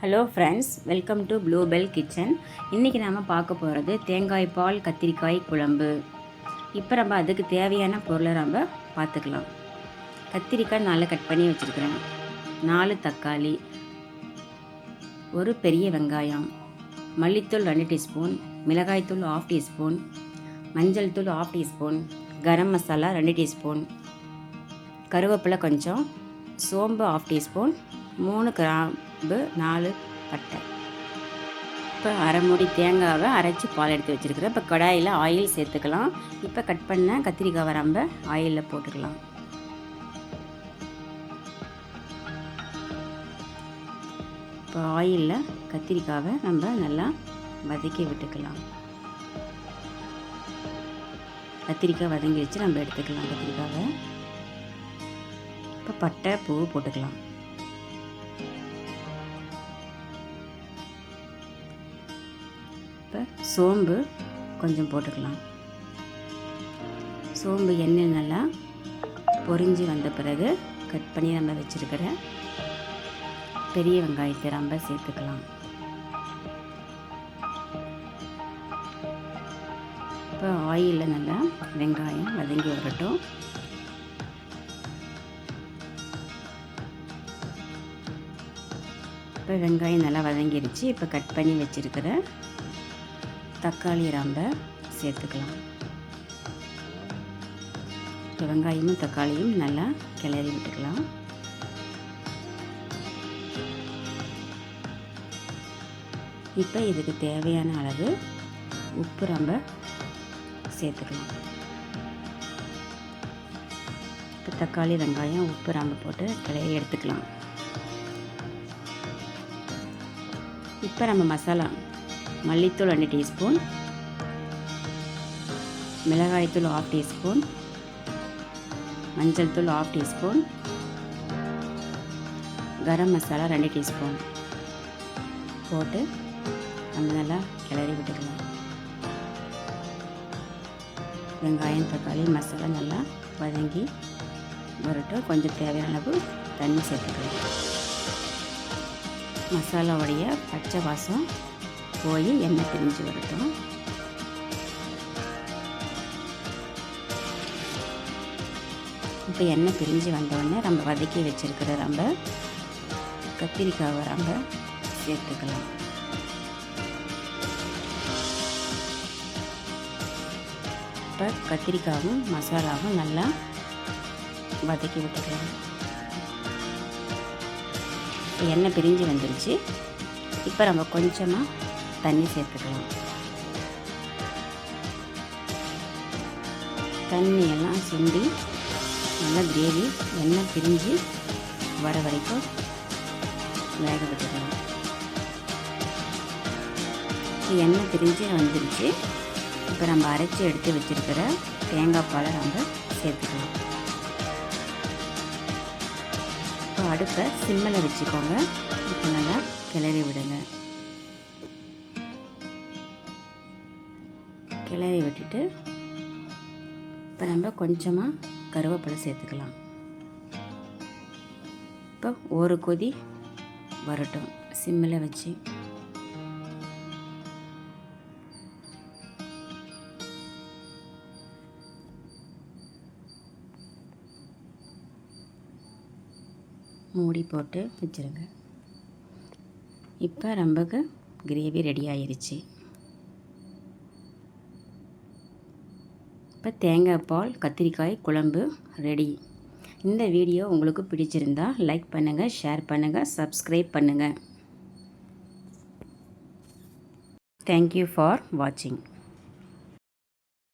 Hello friends, welcome to blue bell kitchen. இன்றைக்கி நாம் பார்க்க போகிறது தேங்காய் பால் கத்திரிக்காய் குழம்பு. இப்போ நம்ம அதுக்கு தேவையான பொருளை நம்ம பார்த்துக்கலாம். கத்திரிக்காய் 4 கட் பண்ணி வச்சுருக்கிறேன், 4 தக்காளி, ஒரு பெரிய வெங்காயம், மல்லித்தூள் 2 டீஸ்பூன், மிளகாய்த்தூள் 1/2 டீஸ்பூன், மஞ்சள் தூள் 1/2 டீஸ்பூன், கரம் மசாலா 2 டீஸ்பூன், கருவேப்பிலை கொஞ்சம், சோம்பு 1/2 டீஸ்பூன், 3 கிராம்பு, 4 பட்டை. இப்போ அரை மூடி தேங்காவை அரைச்சி பால் எடுத்து வச்சுருக்கிறேன். இப்போ கடாயில் ஆயில் சேர்த்துக்கலாம். இப்போ கட் பண்ண கத்திரிக்காவை நம்ம ஆயிலில் போட்டுக்கலாம். இப்போ ஆயிலில் கத்திரிக்காவை நம்ம நல்லா வதக்கி விட்டுக்கலாம். கத்திரிக்காய் வதங்கி வச்சு நம்ம எடுத்துக்கலாம் கத்திரிக்காவை. இப்போ பட்டை பூ போட்டுக்கலாம். இப்போ சோம்பு கொஞ்சம் போட்டுக்கலாம். சோம்பு எண்ணெய் நல்லா பொரிஞ்சு வந்த பிறகு கட் பண்ணி நம்ம வச்சுருக்கிற பெரிய வெங்காயத்தை நம்ம சேர்த்துக்கலாம். இப்போ ஆயிலில் நல்லா வெங்காயம் வதங்கி வரட்டும். இப்போ வெங்காயம் நல்லா வதங்கிடுச்சு. இப்போ கட் பண்ணி வச்சுருக்கிற தக்காளி நம்ம சேர்த்துக்கலாம். இப்போ வெங்காயமும் தக்காளியும் நல்லா கிளறி விட்டுக்கலாம். இப்போ இதுக்கு தேவையான அளவு உப்பு நம்ம சேர்த்துக்கலாம். இப்போ தக்காளி வெங்காயம் உப்பு நம்ம போட்டு கிளறி எடுத்துக்கலாம். இப்போ நம்ம மசாலா மல்லித்தூள் 2 டீஸ்பூன், மிளகாய்த்தூள் 1/2 டீஸ்பூன், மஞ்சள் தூள் 1/2 டீஸ்பூன், கரம் மசாலா 2 டீஸ்பூன் போட்டு நம்ம நல்லா கிளறி விட்டுக்கலாம். வெங்காயம் தக்காளி மசாலா நல்லா வதங்கி வரட்டும். கொஞ்சம் தேவையான அளவு தண்ணி சேர்த்துக்கலாம். மசாலாவுடைய பச்சை வாசம் போய் எண்ணெய் பிரிஞ்சு வரட்டும். இப்போ எண்ணெய் பிரிஞ்சு வந்தோடனே நம்ம வதக்கி வச்சுருக்கிற நம்ம கத்திரிக்காவை நம்ம சேர்த்துக்கலாம். இப்போ கத்திரிக்காவும் மசாலாவும் நல்லா வதக்கி விட்டுக்கலாம். எண்ணெய் பிரிஞ்சு வந்துருச்சு. இப்போ நம்ம கொஞ்சமாக தண்ணி சேர்த்துக்கலாம். தண்ணியெல்லாம் சுண்டி நல்லா கிரேவி எண்ணெய் பிரிஞ்சு வர வரைக்கும் வேக விட்டுக்கலாம். எண்ணெய் பிரிஞ்சு வந்துருச்சு. இப்போ நம்ம அரைச்சி எடுத்து வச்சுருக்கிற தேங்காய் பாலை நம்ம சேர்த்துக்கலாம். இப்போ அடுப்பை சிம்மில் வச்சுக்கோங்க. இப்போ நல்லா கிளறி விடுங்க. கிளறி விட்டுட்டு இப்போ நம்ம கொஞ்சமாக கருவேப்பிலை சேர்த்துக்கலாம். இப்போ ஒரு கொதி வரட்டும் சிம்மில் வச்சு. மூடி போட்டு வச்சுருங்க. இப்போ நமக்கு கிரேவி ரெடி ஆயிடுச்சு. இப்போ தேங்காய் பால் கத்திரிக்காய் குழம்பு ரெடி. இந்த வீடியோ உங்களுக்கு பிடிச்சிருந்தா லைக் பண்ணுங்கள், ஷேர் பண்ணுங்கள், சப்ஸ்கிரைப் பண்ணுங்கள். தேங்க்யூ ஃபார் வாட்சிங்.